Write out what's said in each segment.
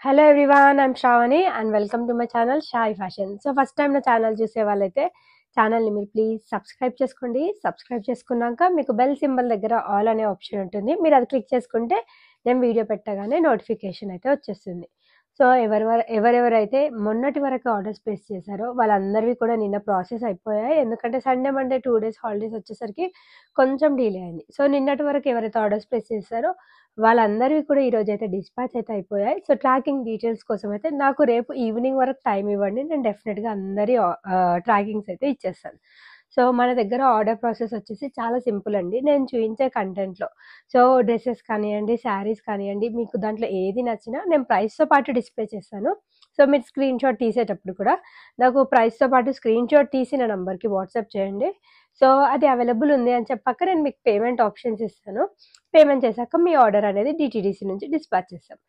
Hello everyone, I'm Shravani and welcome to my channel Shayi fashion. So first time నా channel చూసే వాళ్ళైతే ఛానల్ని మీరు ప్లీజ్ సబ్స్క్రైబ్ చేసుకోండి. సబ్స్క్రైబ్ చేసుకున్నాక మీకు బెల్ సింబల్ దగ్గర ఆల్ అనే ఆప్షన్ ఉంటుంది. మీరు అది క్లిక్ చేసుకుంటే నేను వీడియో పెట్టగానే నోటిఫికేషన్ అయితే వచ్చేస్తుంది. సో ఎవరెవరైతే మొన్నటి వరకు ఆర్డర్స్ ప్లేస్ చేశారో వాళ్ళందరివి కూడా నిన్న ప్రాసెస్ అయిపోయాయి. ఎందుకంటే సండే మండే 2 days హాలిడేస్ వచ్చేసరికి కొంచెం డిలే అయింది. సో నిన్నటి వరకు ఎవరైతే ఆర్డర్స్ ప్లేస్ చేశారో వాళ్ళందరివి కూడా ఈరోజు అయితే డిస్పాచ్ అయితే అయిపోయాయి. సో ట్రాకింగ్ డీటెయిల్స్ కోసం అయితే నాకు రేపు ఈవినింగ్ వరకు టైం ఇవ్వండి, నేను డెఫినెట్గా అందరి ట్రాకింగ్స్ అయితే ఇచ్చేస్తాను. సో మన దగ్గర ఆర్డర్ ప్రాసెస్ వచ్చేసి చాలా సింపుల్ అండి. నేను చూపించే కంటెంట్లో సో డ్రెస్సెస్ కానివ్వండి, శారీస్ కానివ్వండి, మీకు దాంట్లో ఏది నచ్చినా నేను ప్రైస్తో పాటు డిస్ప్లే చేస్తాను. సో మీరు స్క్రీన్ షాట్ తీసేటప్పుడు కూడా నాకు ప్రైస్తో పాటు స్క్రీన్ షాట్ తీసి నా నంబర్కి వాట్సాప్ చేయండి. సో అది అవైలబుల్ ఉంది అని చెప్పాక నేను మీకు పేమెంట్ ఆప్షన్స్ ఇస్తాను. పేమెంట్ చేశాక మీ ఆర్డర్ అనేది డిటీడీసీ నుంచి డిస్పాచ్ చేస్తాం.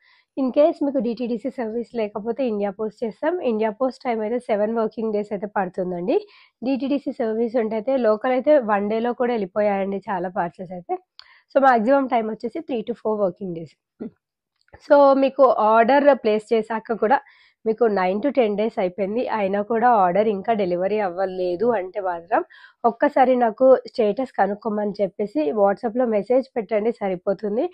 ఇన్ కేస్ మీకు డిటీడీసీ సర్వీస్ లేకపోతే ఇండియా పోస్ట్ చేస్తాం. ఇండియా పోస్ట్ టైం అయితే 7 working days అయితే పడుతుందండి. డిటీడీసీ సర్వీస్ ఉంటే అయితే లోకల్ అయితే 1 dayలో కూడా వెళ్ళిపోయాయండి చాలా పార్సెల్స్ అయితే. సో మాక్సిమం టైం వచ్చేసి 3 to 4 working days. సో మీకు ఆర్డర్ ప్లేస్ చేశాక కూడా మీకు 9 to 10 days అయిపోయింది, అయినా కూడా ఆర్డర్ ఇంకా డెలివరీ అవ్వలేదు అంటే మాత్రం ఒక్కసారి నాకు స్టేటస్ కనుక్కోమని చెప్పేసి వాట్సాప్లో మెసేజ్ పెట్టండి, సరిపోతుంది.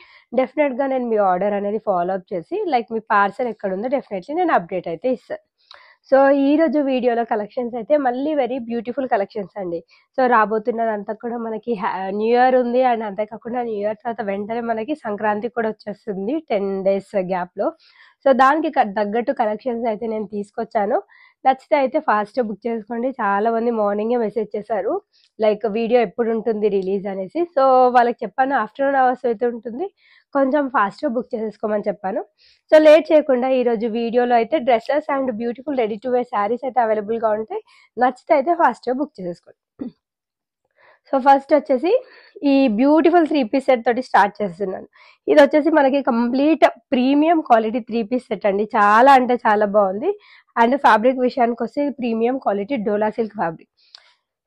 డెఫినెట్గా నేను మీ ఆర్డర్ అనేది ఫాలో అప్ చేసి లైక్ మీ పార్సల్ ఎక్కడుందో డెఫినెట్లీ నేను అప్డేట్ అయితే ఇస్తాను. సో ఈరోజు వీడియోలో కలెక్షన్స్ అయితే మళ్ళీ వెరీ బ్యూటిఫుల్ కలెక్షన్స్ అండి. సో రాబోతున్నదంతా కూడా మనకి న్యూ ఇయర్ ఉంది అండ్ అంతేకాకుండా న్యూ ఇయర్ తర్వాత వెంటనే మనకి సంక్రాంతి కూడా వచ్చేస్తుంది 10 days గ్యాప్లో. సో దానికి తగ్గట్టు కలెక్షన్స్ అయితే నేను తీసుకొచ్చాను. నచ్చితే అయితే ఫాస్ట్గా బుక్ చేసుకోండి. చాలామంది మార్నింగే మెసేజ్ చేశారు లైక్ వీడియో ఎప్పుడు ఉంటుంది రిలీజ్ అనేసి. సో వాళ్ళకి చెప్పాను ఆఫ్టర్నూన్ అవర్స్ అయితే ఉంటుంది, కొంచెం ఫాస్ట్గా బుక్ చేసేసుకోమని చెప్పాను. సో లేట్ చేయకుండా ఈరోజు వీడియోలో అయితే dresses and beautiful ready to wear saris అయితే అవైలబుల్గా ఉంటాయి. నచ్చితే అయితే ఫాస్ట్గా బుక్ చేసేసుకోండి. సో ఫస్ట్ వచ్చేసి ఈ బ్యూటిఫుల్ 3 piece సెట్ తోటి స్టార్ట్ చేస్తున్నాను. ఇది వచ్చేసి మనకి complete premium quality 3 piece set అండి. చాలా అంటే చాలా బాగుంది. అండ్ ఫ్యాబ్రిక్ విషయానికి వస్తే ప్రీమియం క్వాలిటీ డోలా సిల్క్ ఫ్యాబ్రిక్.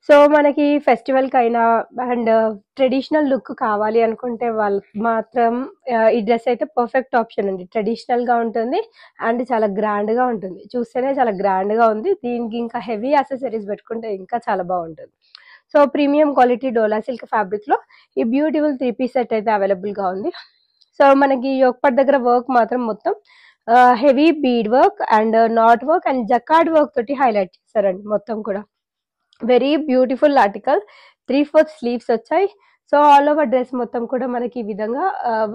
సో మనకి ఫెస్టివల్కి అయినా అండ్ ట్రెడిషనల్ లుక్ కావాలి అనుకుంటే వాళ్ళకి మాత్రం ఈ డ్రెస్ అయితే పర్ఫెక్ట్ ఆప్షన్ అండి. ట్రెడిషనల్గా ఉంటుంది అండ్ చాలా గ్రాండ్గా ఉంటుంది. చూస్తేనే చాలా గ్రాండ్గా ఉంది. దీనికి ఇంకా హెవీ యాక్సెసరీస్ పెట్టుకుంటే ఇంకా చాలా బాగుంటుంది. సో ప్రీమియం క్వాలిటీ డోలా సిల్క్ ఫ్యాబ్రిక్లో ఈ బ్యూటిఫుల్ 3 piece సెట్ అయితే అవైలబుల్గా ఉంది. సో మనకి యోగపట్ దగ్గర వర్క్ మాత్రం మొత్తం heavy bead work and not work and jacquard work తోటి హైలైట్ చేస్తారండి. మొత్తం కూడా వెరీ బ్యూటిఫుల్ ఆర్టికల్. 3/4 స్లీవ్స్ వచ్చాయి. సో ఆల్ ఓవర్ డ్రెస్ మొత్తం కూడా మనకి ఈ విధంగా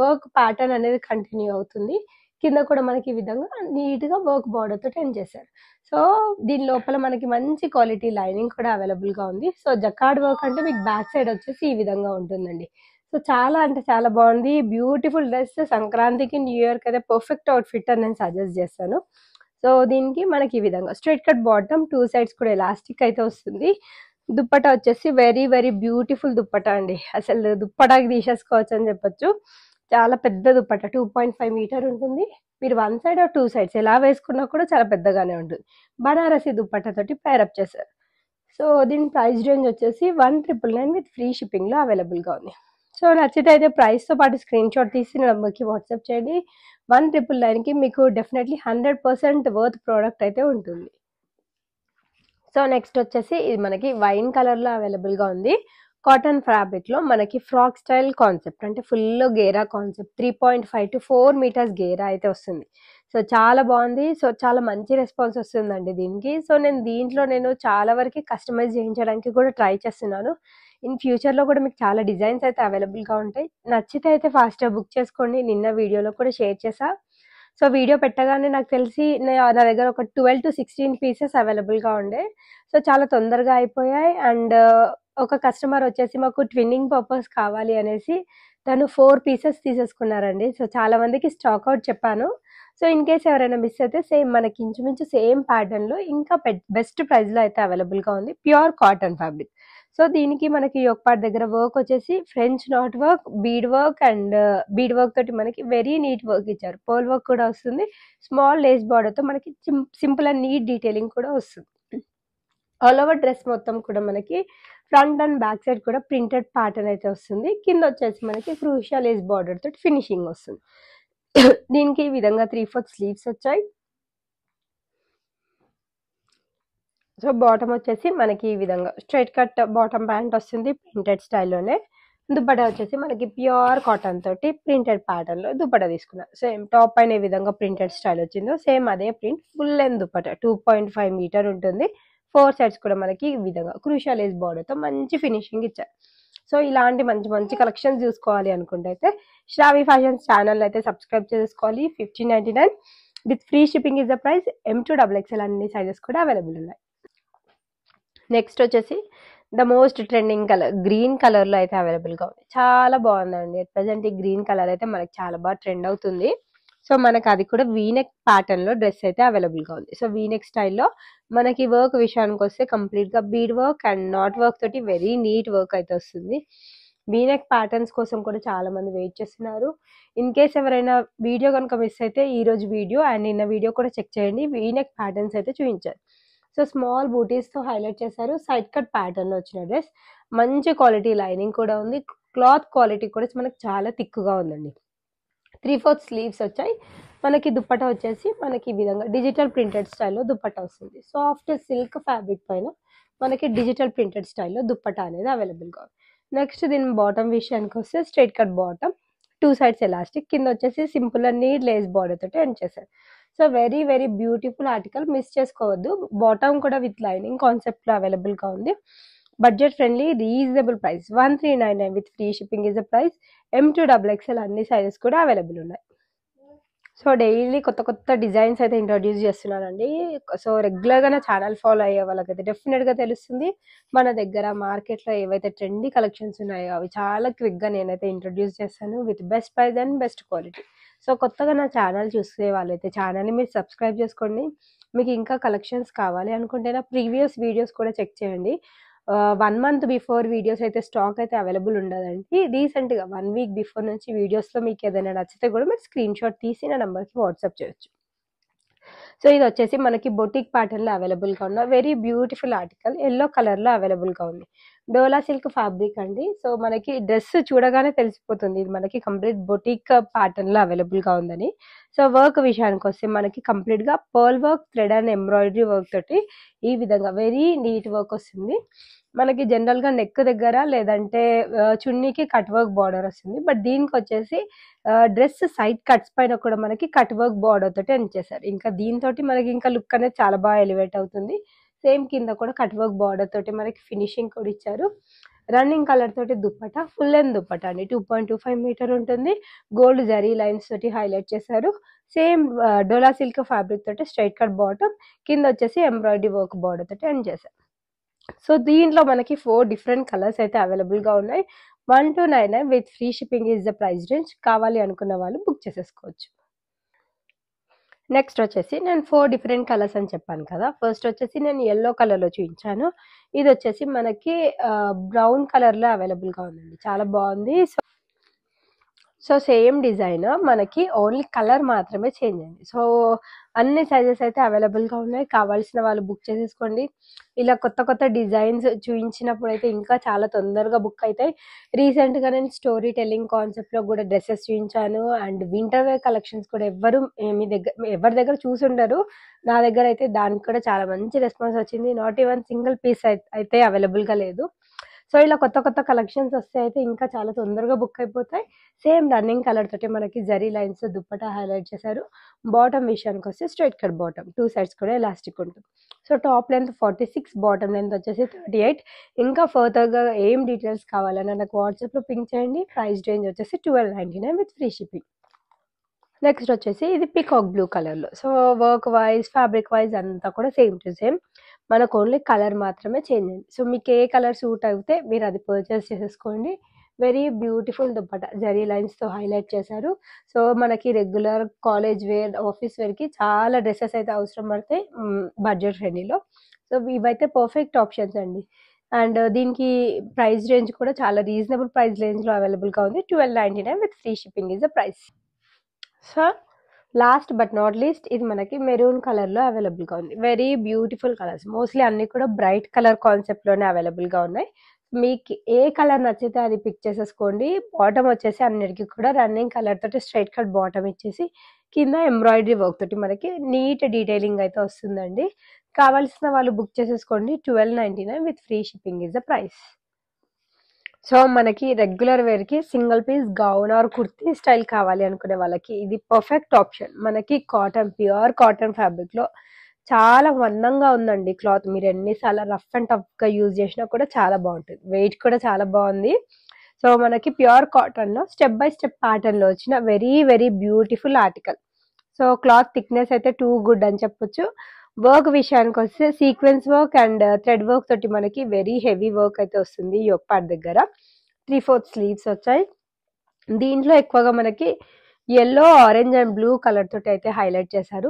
వర్క్ ప్యాటర్న్ అనేది కంటిన్యూ అవుతుంది. కింద కూడా మనకి ఈ విధంగా నీట్గా వర్క్ బార్డర్తో ఎండ్ చేశారు. సో దీని లోపల మనకి మంచి క్వాలిటీ లైనింగ్ కూడా అవైలబుల్గా ఉంది. సో జకార్డ్ వర్క్ అంటే మీకు బ్యాక్ సైడ్ వచ్చేసి ఈ విధంగా ఉంటుందండి. సో చాలా అంటే చాలా బాగుంది. Beautiful dress. సంక్రాంతికి న్యూ ఇయర్కి అయితే పర్ఫెక్ట్ అవుట్ఫిట్ అని నేను సజెస్ట్ చేస్తాను. సో దీనికి మనకి ఈ విధంగా స్ట్రైట్ కట్ బాటమ్, 2 sides కూడా ఎలాస్టిక్ అయితే వస్తుంది. దుప్పటా వచ్చేసి వెరీ వెరీ బ్యూటిఫుల్ దుప్పటా అండి. అసలు దుప్పటాకి తీసేసుకోవచ్చు అని చెప్పొచ్చు. చాలా పెద్ద దుప్పటా, 2.5 meter ఉంటుంది. మీరు 1 side or 2 sides ఎలా వేసుకున్నా కూడా చాలా పెద్దగానే ఉంటుంది. బనారసి దుప్పటా తోటి పేరప్ చేశారు. సో దీని ప్రైస్ రేంజ్ వచ్చేసి 1,999 విత్ ఫ్రీ షిప్పింగ్లో అవైలబుల్గా ఉంది. సో నచ్చితే అయితే ప్రైస్తో పాటు స్క్రీన్ షాట్ తీసి నెంబర్కి వాట్సాప్ చేయండి. 1,999కి మీకు డెఫినెట్లీ 100% వర్త్ ప్రోడక్ట్ అయితే ఉంటుంది. సో నెక్స్ట్ వచ్చేసి ఇది మనకి వైన్ కలర్లో అవైలబుల్గా ఉంది. కాటన్ ఫ్యాబ్రిక్లో మనకి ఫ్రాక్ స్టైల్ కాన్సెప్ట్ అంటే full Gera concept. 3.5 to 4 meters గేరా అయితే వస్తుంది. సో చాలా బాగుంది. సో చాలా మంచి రెస్పాన్స్ వస్తుందండి దీనికి. సో నేను చాలా వరకు కస్టమైజ్ చేయించడానికి కూడా ట్రై చేస్తున్నాను. ఇన్ ఫ్యూచర్లో కూడా మీకు చాలా డిజైన్స్ అయితే అవైలబుల్గా ఉంటాయి. నచ్చితే అయితే ఫాస్ట్గా బుక్ చేసుకోండి. నిన్న వీడియోలో కూడా షేర్ చేసా. సో వీడియో పెట్టగానే నాకు తెలిసి నా దగ్గర ఒక 12 to 16 pieces అవైలబుల్గా ఉండే. సో చాలా తొందరగా అయిపోయాయి. అండ్ ఒక కస్టమర్ వచ్చేసి మాకు ట్విన్నింగ్ పర్పస్ కావాలి అనేసి తను 4 pieces తీసేసుకున్నారండి. సో చాలా మందికి స్టాక్ అవుట్ చెప్పాను. సో ఇన్ కేస్ ఎవరైనా మిస్ అయితే సేమ్ మనకి ఇంచుమించు సేమ్ ప్యాటర్న్లో ఇంకా బెస్ట్ ప్రైస్లో అయితే అవైలబుల్గా ఉంది. Pure cotton fabric. సో దీనికి మనకి యోగపాట్ దగ్గర వర్క్ వచ్చేసి French knot work, bead work and bead work తోటి మనకి వెరీ నీట్ వర్క్ ఇచ్చారు. పర్ల్ వర్క్ కూడా వస్తుంది. స్మాల్ లేస్ బార్డర్తో మనకి సింపుల్ అండ్ నీట్ డీటెయిలింగ్ కూడా వస్తుంది. ఆల్ ఓవర్ డ్రెస్ మొత్తం కూడా మనకి ఫ్రంట్ అండ్ బ్యాక్ సైడ్ కూడా ప్రింటెడ్ ప్యాటర్న్ అయితే వస్తుంది. కింద వచ్చేసి మనకి క్రూషియల్ లేస్ బార్డర్ తోటి ఫినిషింగ్ వస్తుంది. దీనికి ఈ విధంగా 3/4 స్లీవ్స్ వచ్చాయి. సో బాటమ్ వచ్చేసి మనకి ఈ విధంగా స్ట్రైట్ కట్ బాటమ్ ప్యాంట్ వస్తుంది ప్రింటెడ్ స్టైల్లోనే. దుపట్టా వచ్చేసి మనకి ప్యూర్ కాటన్ తోటి ప్రింటెడ్ ప్యాటర్న్ లో దుపట్టా తీసుకున్నా. సేమ్ టాప్ పైన ఏ విధంగా ప్రింటెడ్ స్టైల్ వచ్చిందో సేమ్ అదే print full length dupatta 2.5 meter ఉంటుంది. 4 సైడ్స్ కూడా మనకి ఈ విధంగా క్రూషియల్ లేస్ బార్డర్ తో మంచి ఫినిషింగ్ ఇచ్చారు. సో ఇలాంటి మంచి మంచి కలెక్షన్స్ చూసుకోవాలి అనుకుంటే అయితే శ్రావి ఫ్యాషన్స్ ఛానల్ అయితే సబ్స్క్రైబ్ చేసుకోవాలి. 1599 with free shipping is the price. M2XXL అన్ని సైజెస్ కూడా అవైలబుల్ ఉన్నాయి. నెక్స్ట్ వచ్చేసి the most trending colour green colour లో అయితే అవైలబుల్ గా ఉంది. చాలా బాగుందండి. అట్ ప్రెసెంట్ ఈ గ్రీన్ కలర్ అయితే మనకి చాలా బాగా ట్రెండ్ అవుతుంది. సో మనకి అది కూడా వీనెక్ ప్యాటర్న్ లో డ్రెస్ అయితే అవైలబుల్ గా ఉంది. సో వీనెక్ స్టైల్లో మనకి వర్క్ విషయానికి వస్తే కంప్లీట్ గా bead work and not work తోటి వెరీ నీట్ వర్క్ అయితే వస్తుంది. వీనెక్ ప్యాటర్న్స్ కోసం కూడా చాలా మంది వెయిట్ చేస్తున్నారు. ఇన్ కేస్ ఎవరైనా వీడియో కనుక మిస్ అయితే ఈ రోజు వీడియో అండ్ నిన్న వీడియో కూడా చెక్ చేయండి. వీనెక్ ప్యాటర్న్స్ అయితే చూపించారు. సో స్మాల్ బూటీస్ తో హైలైట్ చేశారు. సైడ్ కట్ ప్యాటర్న్ లో వచ్చిన డ్రెస్ మంచి క్వాలిటీ లైనింగ్ కూడా ఉంది. క్లాత్ క్వాలిటీ కూడా మనకి చాలా థిక్గా ఉందండి. 3/4 స్లీవ్స్ వచ్చాయి. మనకి దుపట్టా వచ్చేసి మనకి ఈ విధంగా డిజిటల్ ప్రింటెడ్ స్టైల్లో దుపట్టా వస్తుంది. సాఫ్ట్ సిల్క్ ఫ్యాబ్రిక్ పైన మనకి డిజిటల్ ప్రింటెడ్ స్టైల్లో దుపట్టా అనేది అవైలబుల్గా ఉంది. నెక్స్ట్ దీని బాటమ్ విషయానికి వస్తే straight cut bottom, 2 sides elastic, కింద వచ్చేసి simple and neat lace border తోటి ఎండ్ చేశారు. So very very beautiful article, miss చేసుకోవద్దు. బాటమ్ కూడా విత్ లైనింగ్ కాన్సెప్ట్ లో అవైలబుల్ గా ఉంది. Budget friendly reasonable price 1399 with free shipping is the price. M2XXL అన్ని సైజెస్ కూడా అవైలబుల్ ఉన్నాయి. సో డైలీ కొత్త కొత్త డిజైన్స్ అయితే ఇంట్రొడ్యూస్ చేస్తున్నానండి. సో రెగ్యులర్గా నా ఛానల్ ఫాలో అయ్యే వాళ్ళకైతే డెఫినెట్గా తెలుస్తుంది మన దగ్గర మార్కెట్లో ఏవైతే ట్రెండీ కలెక్షన్స్ ఉన్నాయో అవి చాలా క్విక్గా నేనైతే ఇంట్రొడ్యూస్ చేస్తాను with best price and best quality. So కొత్తగా నా ఛానల్ చూసే వాళ్ళైతే ఛానల్ని మీరు సబ్స్క్రైబ్ చేసుకోండి. మీకు ఇంకా కలెక్షన్స్ కావాలి అనుకుంటే నా ప్రీవియస్ వీడియోస్ కూడా చెక్ చేయండి. 1 మంత్ బిఫోర్ వీడియోస్ అయితే స్టాక్ అయితే అవైలబుల్ ఉండదండి. రీసెంట్గా 1 వీక్ బిఫోర్ నుంచి వీడియోస్లో మీకు ఏదైనా నచ్చితే కూడా మీరు స్క్రీన్ షాట్ తీసి నా నెంబర్కి వాట్సాప్ చేయొచ్చు. సో ఇది వచ్చేసి మనకి బొటిక్ ప్యాటర్న్ లో అవైలబుల్ గా ఉన్న very beautiful article, yellow colour లో అవైలబుల్ గా ఉంది. డోలా సిల్క్ ఫ్యాబ్రిక్ అండి. సో మనకి డ్రెస్ చూడగానే తెలిసిపోతుంది ఇది మనకి కంప్లీట్ బొటిక్ ప్యాటర్న్ లో అవైలబుల్ గా ఉందని. సో వర్క్ విషయానికి వస్తే మనకి కంప్లీట్ గా pearl work, thread and embroidery work తోటి ఈ విధంగా వెరీ నీట్ వర్క్ వస్తుంది. మనకి జనరల్ గా నెక్ దగ్గర లేదంటే చున్నీకి కట్ వర్క్ బార్డర్ వస్తుంది. బట్ దీనికి వచ్చేసి డ్రెస్ సైడ్ కట్స్ పైన కూడా మనకి కట్ వర్క్ బార్డర్ తోటి ఎండ్ చేశారు. ఇంకా దీంతో మనకి ఇంకా లుక్ అనేది చాలా బాగా ఎలివేట్ అవుతుంది. సేమ్ కింద కూడా కట్ వర్క్ బార్డర్ తోటి మనకి ఫినిషింగ్ కూడా ఇచ్చారు. రన్నింగ్ కలర్ తోటి దుప్పట, ఫుల్ లెంత్ దుప్పట అండి. 2.25 మీటర్ ఉంటుంది. గోల్డ్ జరీ లైన్స్ తోటి హైలైట్ చేశారు. సేమ్ డోలా సిల్క్ ఫ్యాబ్రిక్ తోటి స్ట్రైట్ కట్ బాటమ్, కింద వచ్చేసి ఎంబ్రాయిడరీ వర్క్ బార్డర్ తోటి ఎండ్ చేశారు. సో దీంట్లో మనకి 4 డిఫరెంట్ కలర్స్ అయితే అవైలబుల్ గా ఉన్నాయి. 1299 with free shipping is the price range. కావాలి అనుకున్న వాళ్ళు బుక్ చేసేసుకోవచ్చు. నెక్స్ట్ వచ్చేసి నేను 4 డిఫరెంట్ కలర్స్ అని చెప్పాను కదా. ఫస్ట్ వచ్చేసి నేను ఎల్లో కలర్ లో చూపించాను. ఇది వచ్చేసి మనకి బ్రౌన్ కలర్ లో అవైలబుల్ గా ఉందండి. చాలా బాగుంది. సో సేమ్ డిజైన్, మనకి ఓన్లీ కలర్ మాత్రమే చేంజ్ అయింది. సో అన్ని సైజెస్ అయితే అవైలబుల్గా ఉన్నాయి. కావాల్సిన వాళ్ళు బుక్ చేసేసుకోండి. ఇలా కొత్త కొత్త డిజైన్స్ చూపించినప్పుడు అయితే ఇంకా చాలా తొందరగా బుక్ అవుతాయి. రీసెంట్గా నేను స్టోరీ టెల్లింగ్ కాన్సెప్ట్లో కూడా డ్రెస్సెస్ చూపించాను అండ్ వింటర్ వేర్ కలెక్షన్స్ కూడా ఎవరి దగ్గర చూసుండరు. నా దగ్గర అయితే దానికి కూడా చాలా మంచి రెస్పాన్స్ వచ్చింది. నాట్ ఈవెన్ సింగిల్ పీస్ అయితే అవైలబుల్గా లేదు. సో ఇలా కొత్త కొత్త కలెక్షన్స్ వస్తే అయితే ఇంకా చాలా తొందరగా బుక్ అయిపోతాయి. సేమ్ రన్నింగ్ కలర్ తోటి మనకి జరీ లైన్స్ దుప్పటా హైలైట్ చేశారు. బాటమ్ విషయానికి వస్తే స్ట్రైట్ కట్ బాటమ్, 2 సైడ్స్ కూడా ఎలాస్టిక్ ఉంటుంది. So top length 46, bottom length వచ్చేసి 38. ఇంకా ఫర్దర్గా ఏం డీటెయిల్స్ కావాలన్నా నాకు వాట్సాప్లో పింక్ చేయండి. ప్రైస్ రేంజ్ వచ్చేసి 1299 విత్ ఫ్రీ షిప్పింగ్. నెక్స్ట్ వచ్చేసి ఇది పికాక్ బ్లూ కలర్లో. So work wise, fabric wise అంతా కూడా సేమ్ టు సేమ్. మనకు ఓన్లీ కలర్ మాత్రమే చేంజ్ అయింది. సో మీకు ఏ కలర్ సూట్ అయితే మీరు అది పర్చేస్ చేసేసుకోండి. వెరీ బ్యూటిఫుల్ దుప్పట జరీ లైన్స్తో హైలైట్ చేశారు. సో మనకి రెగ్యులర్ కాలేజ్ వేర్, ఆఫీస్ వేర్కి చాలా డ్రెస్సెస్ అయితే అవసరం పడతాయి బడ్జెట్ ఫ్రెండ్లీలో. సో ఇవైతే పర్ఫెక్ట్ ఆప్షన్స్ అండి. అండ్ దీనికి ప్రైస్ రేంజ్ కూడా చాలా రీజనబుల్ ప్రైస్ రేంజ్లో అవైలబుల్గా ఉంది. 1299 with free shipping is the price. So last but not least ఇది మనకి మెరూన్ కలర్లో అవైలబుల్గా ఉంది. వెరీ బ్యూటిఫుల్ కలర్స్, మోస్ట్లీ అన్నీ కూడా బ్రైట్ కలర్ కాన్సెప్ట్లోనే అవైలబుల్గా ఉన్నాయి. మీకు ఏ కలర్ నచ్చితే అది పిక్ చేసేసుకోండి. బాటమ్ వచ్చేసి అన్నిటికి కూడా రన్నింగ్ కలర్ తోటి స్ట్రెయిట్ కట్ బాటమ్ ఇచ్చేసి కింద ఎంబ్రాయిడరీ వర్క్ తోటి మనకి నీట్ డీటెయిలింగ్ అయితే వస్తుందండి. కావాల్సిన వాళ్ళు బుక్ చేసేసుకోండి. 1299 with free shipping is the price. So మనకి రెగ్యులర్ వేర్కి single piece gown or kurti style కావాలి అనుకునే వాళ్ళకి ఇది పర్ఫెక్ట్ ఆప్షన్. మనకి కాటన్, ప్యూర్ కాటన్ ఫ్యాబ్రిక్లో చాలా మందంగా ఉందండి క్లాత్. మీరు ఎన్నిసార్లు రఫ్ అండ్ టఫ్గా యూజ్ చేసినా కూడా చాలా బాగుంటుంది. వెయిట్ కూడా చాలా బాగుంది. సో మనకి ప్యూర్ కాటన్లో స్టెప్ బై స్టెప్ ప్యాటర్న్లో వచ్చిన very very beautiful article. So cloth thickness అయితే టూ గుడ్ అని చెప్పొచ్చు. వర్క్ విషయానికి వస్తే sequence work and thread work తోటి మనకి వెరీ హెవీ వర్క్ అయితే వస్తుంది. యోక్ పార్ట్ దగ్గర 3/4 స్లీవ్స్ వచ్చాయి. దీంట్లో ఎక్కువగా మనకి yellow, orange and blue colour తోటి అయితే హైలైట్ చేశారు.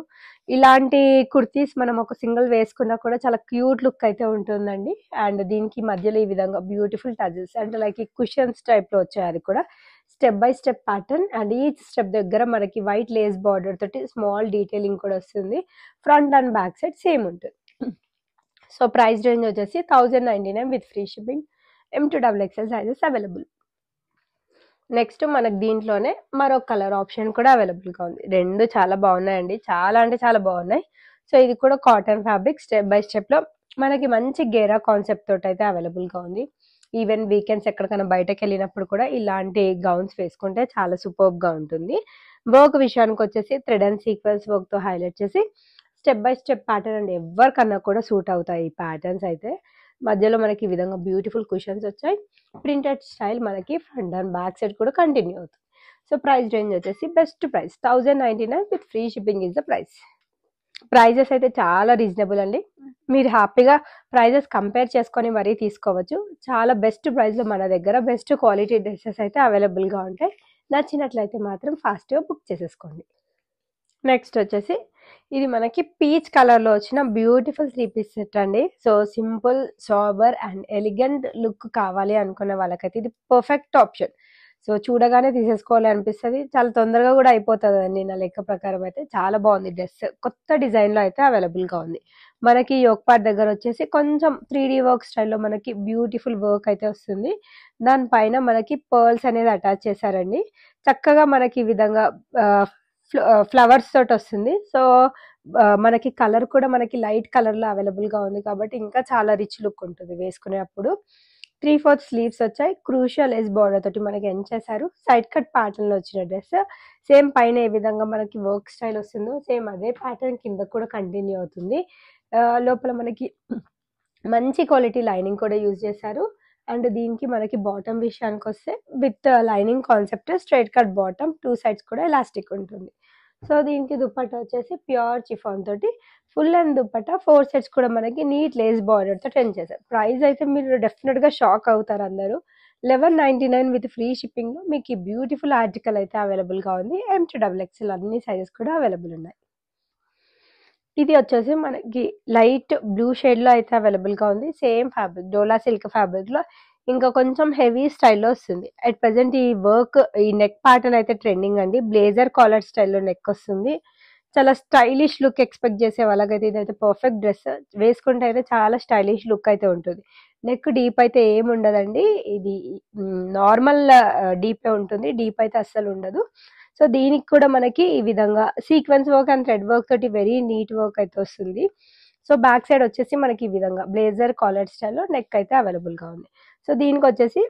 ఇలాంటి కుర్తీస్ మనం ఒక సింగిల్ వేసుకున్నా కూడా చాలా క్యూట్ లుక్ అయితే ఉంటుందండి. అండ్ దీనికి మధ్యలో ఈ విధంగా బ్యూటిఫుల్ టజల్స్ అంటే లైక్ ఈ కుషన్స్ టైప్లో వచ్చాయి. అది కూడా step by step pattern and each step దగ్గర మనకి వైట్ లేస్ బార్డర్ తోటి స్మాల్ డీటెయిలింగ్ కూడా వస్తుంది. Front and back side same ఉంటుంది. సో ప్రైస్ రేంజ్ వచ్చేసి 1099 with free shipping. M2XXL sizes available. Next మనకు దీంట్లోనే మరో కలర్ ఆప్షన్ కూడా అవైలబుల్గా ఉంది. రెండు చాలా బాగున్నాయండి, చాలా అంటే చాలా బాగున్నాయి. సో ఇది కూడా కాటన్ ఫ్యాబ్రిక్ స్టెప్ బై స్టెప్లో మనకి మంచి గేరా కాన్సెప్ట్ తోటి అయితే అవైలబుల్గా ఉంది. ఈవెన్ వీకెండ్స్ ఎక్కడికైనా బయటకు వెళ్ళినప్పుడు కూడా ఇలాంటి గౌన్స్ వేసుకుంటే చాలా సూపర్గా ఉంటుంది. వర్క్ విషయానికి వచ్చేసి థ్రెడ్ అండ్ సీక్వెన్స్ వర్క్తో హైలైట్ చేసి step by step pattern and ఎవరికన్నా కూడా సూట్ అవుతాయి ఈ ప్యాటర్న్స్ అయితే. మధ్యలో మనకి ఈ విధంగా బ్యూటిఫుల్ కుషన్స్ వచ్చాయి. ప్రింటెడ్ స్టైల్ మనకి ఫ్రంట్ అండ్ బ్యాక్ సైడ్ కూడా కంటిన్యూ అవుతుంది. సో ప్రైస్ రేంజ్ వచ్చేసి best price 1099 with free shipping is the price. Prices అయితే చాలా రీజనబుల్ అండి. మీరు హ్యాపీగా ప్రైజెస్ కంపేర్ చేసుకొని మరీ తీసుకోవచ్చు. చాలా బెస్ట్ ప్రైస్లో మన దగ్గర బెస్ట్ క్వాలిటీ డ్రెస్సెస్ అయితే అవైలబుల్గా ఉంటాయి. నచ్చినట్లయితే మాత్రం ఫాస్ట్గా బుక్ చేసేసుకోండి. నెక్స్ట్ వచ్చేసి ఇది మనకి పీచ్ కలర్లో వచ్చిన బ్యూటిఫుల్ 3 పీస్ సెట్ అండి. So simple, sober and elegant look కావాలి అనుకునే వాళ్ళకైతే ఇది పర్ఫెక్ట్ ఆప్షన్. సో చూడగానే తీసేసుకోవాలి అనిపిస్తుంది. చాలా తొందరగా కూడా అయిపోతుంది అండి నా లెక్క ప్రకారం. అయితే చాలా బాగుంది డ్రెస్. కొత్త డిజైన్లో అయితే అవైలబుల్గా ఉంది. మనకి యోక్ పార్ట్ దగ్గర వచ్చేసి కొంచెం 3D వర్క్ స్టైల్లో మనకి బ్యూటిఫుల్ వర్క్ అయితే వస్తుంది. దానిపైన మనకి పర్ల్స్ అనేది అటాచ్ చేశారండి. చక్కగా మనకి ఈ విధంగా ఫ్లవర్స్ తోటి వస్తుంది. సో మనకి కలర్ కూడా మనకి లైట్ కలర్లో అవైలబుల్గా ఉంది కాబట్టి ఇంకా చాలా రిచ్ లుక్ ఉంటుంది వేసుకునేటప్పుడు. 3/4 స్లీవ్స్ వచ్చాయి. క్రూషియల్ ఎస్ బార్డర్ తోటి మనకి ఎండ్ చేశారు. సైడ్ కట్ ప్యాటర్న్లో వచ్చిన డ్రెస్. సేమ్ పైన ఏ విధంగా మనకి వర్క్ స్టైల్ వస్తుందో సేమ్ అదే ప్యాటర్న్ కింద కూడా కంటిన్యూ అవుతుంది. లోపల మనకి మంచి క్వాలిటీ లైనింగ్ కూడా యూజ్ చేశారు. అండ్ దీనికి మనకి బాటమ్ విషయానికి వస్తే with lining concept straight cut bottom, 2 sides కూడా ఎలాస్టిక్ ఉంటుంది. సో దీనికి దుపట్టా వచ్చేసి ప్యూర్ చిఫాన్ తోటి ఫుల్ అండ్ దుపట్టా 4 సెట్స్ కూడా మనకి నీట్ లేస్ బార్డర్ తో టెన్ చేశారు. ప్రైస్ అయితే మీరు డెఫినెట్ గా షాక్ అవుతారు అందరూ. 1199 విత్ ఫ్రీ షిప్పింగ్ లో మీకు ఈ బ్యూటిఫుల్ ఆర్టికల్ అయితే అవైలబుల్ గా ఉంది. M2XXL అన్ని సైజెస్ కూడా అవైలబుల్ ఉన్నాయి. ఇది వచ్చేసి మనకి లైట్ బ్లూ షేడ్ లో అయితే అవైలబుల్ గా ఉంది. సేమ్ ఫ్యాబ్రిక్ డోలా సిల్క్ ఫ్యాబ్రిక్ లో ఇంకా కొంచెం హెవీ స్టైల్లో వస్తుంది. అట్ ప్రెసెంట్ ఈ వర్క్ ఈ నెక్ ప్యాటర్న్ అయితే ట్రెండింగ్ అండి. బ్లేజర్ కాలర్ స్టైల్లో నెక్ వస్తుంది. చాలా స్టైలిష్ లుక్ ఎక్స్పెక్ట్ చేసే వాళ్ళకైతే ఇదైతే పర్ఫెక్ట్ డ్రెస్. వేసుకుంటే అయితే చాలా స్టైలిష్ లుక్ అయితే ఉంటుంది. నెక్ డీప్ అయితే ఏమి ఉండదండి. ఇది నార్మల్ డీపే ఉంటుంది. డీప్ అయితే అస్సలు ఉండదు. సో దీనికి కూడా మనకి ఈ విధంగా sequence work and thread work తోటి వెరీ నీట్ వర్క్ అయితే వస్తుంది. సో బ్యాక్ సైడ్ వచ్చేసి మనకి ఈ విధంగా బ్లేజర్ కాలర్ స్టైల్లో నెక్ అయితే అవైలబుల్గా ఉంది. సో దీనికి వచ్చేసి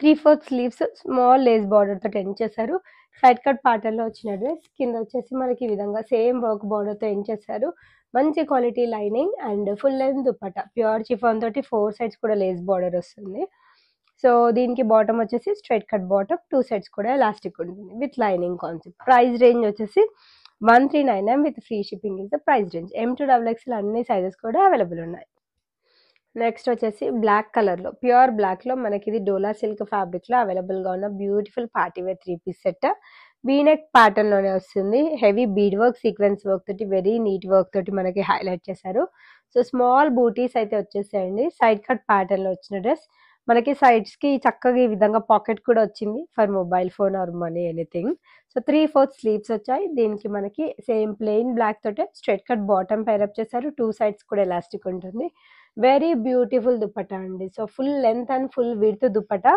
3/4 స్లీవ్స్ స్మాల్ లేస్ బార్డర్ తో ఎండ్ చేశారు. సైడ్ కట్ ప్యాటర్న్ లో వచ్చిన డ్రెస్. కింద వచ్చేసి మనకి ఈ విధంగా సేమ్ వర్క్ బార్డర్ తో ఎండ్ చేశారు. మంచి quality lining and full length dupatta pure chiffon తోటి 4 సైడ్స్ కూడా లేస్ బార్డర్ వస్తుంది. సో దీనికి బాటమ్ వచ్చేసి స్ట్రైట్ కట్ బాటమ్, 2 సైడ్స్ కూడా ఎలాస్టిక్ ఉంటుంది with lining concept. Price range వచ్చేసి 1399 with free shipping is the price range. M2XXL అన్ని సైజెస్ కూడా అవైలబుల్ ఉన్నాయి. నెక్స్ట్ వచ్చేసి బ్లాక్ కలర్లో ప్యూర్ బ్లాక్లో మనకి ఇది డోలా సిల్క్ ఫ్యాబ్రిక్లో అవైలబుల్గా ఉన్న beautiful party wear 3 piece set. V neck ప్యాటర్న్లోనే వస్తుంది. Heavy bead work sequence work తోటి వెరీ నీట్ వర్క్ తోటి మనకి హైలైట్ చేశారు. సో స్మాల్ బూటీస్ అయితే వచ్చేసాయండి. సైడ్ కట్ ప్యాటర్న్లో వచ్చిన డ్రెస్. మనకి సైడ్స్కి చక్కగా ఈ విధంగా పాకెట్ కూడా వచ్చింది for mobile phone are money anything. So 3/4 sleeves వచ్చాయి. దీనికి మనకి సేమ్ ప్లెయిన్ బ్లాక్ తోటే స్ట్రైట్ కట్ బాటమ్ పైరప్ చేశారు. 2 సైడ్స్ కూడా ఎలాస్టిక్ ఉంటుంది. వెరీ బ్యూటిఫుల్ దుపట్టా అండి. So full length and full width dupatta.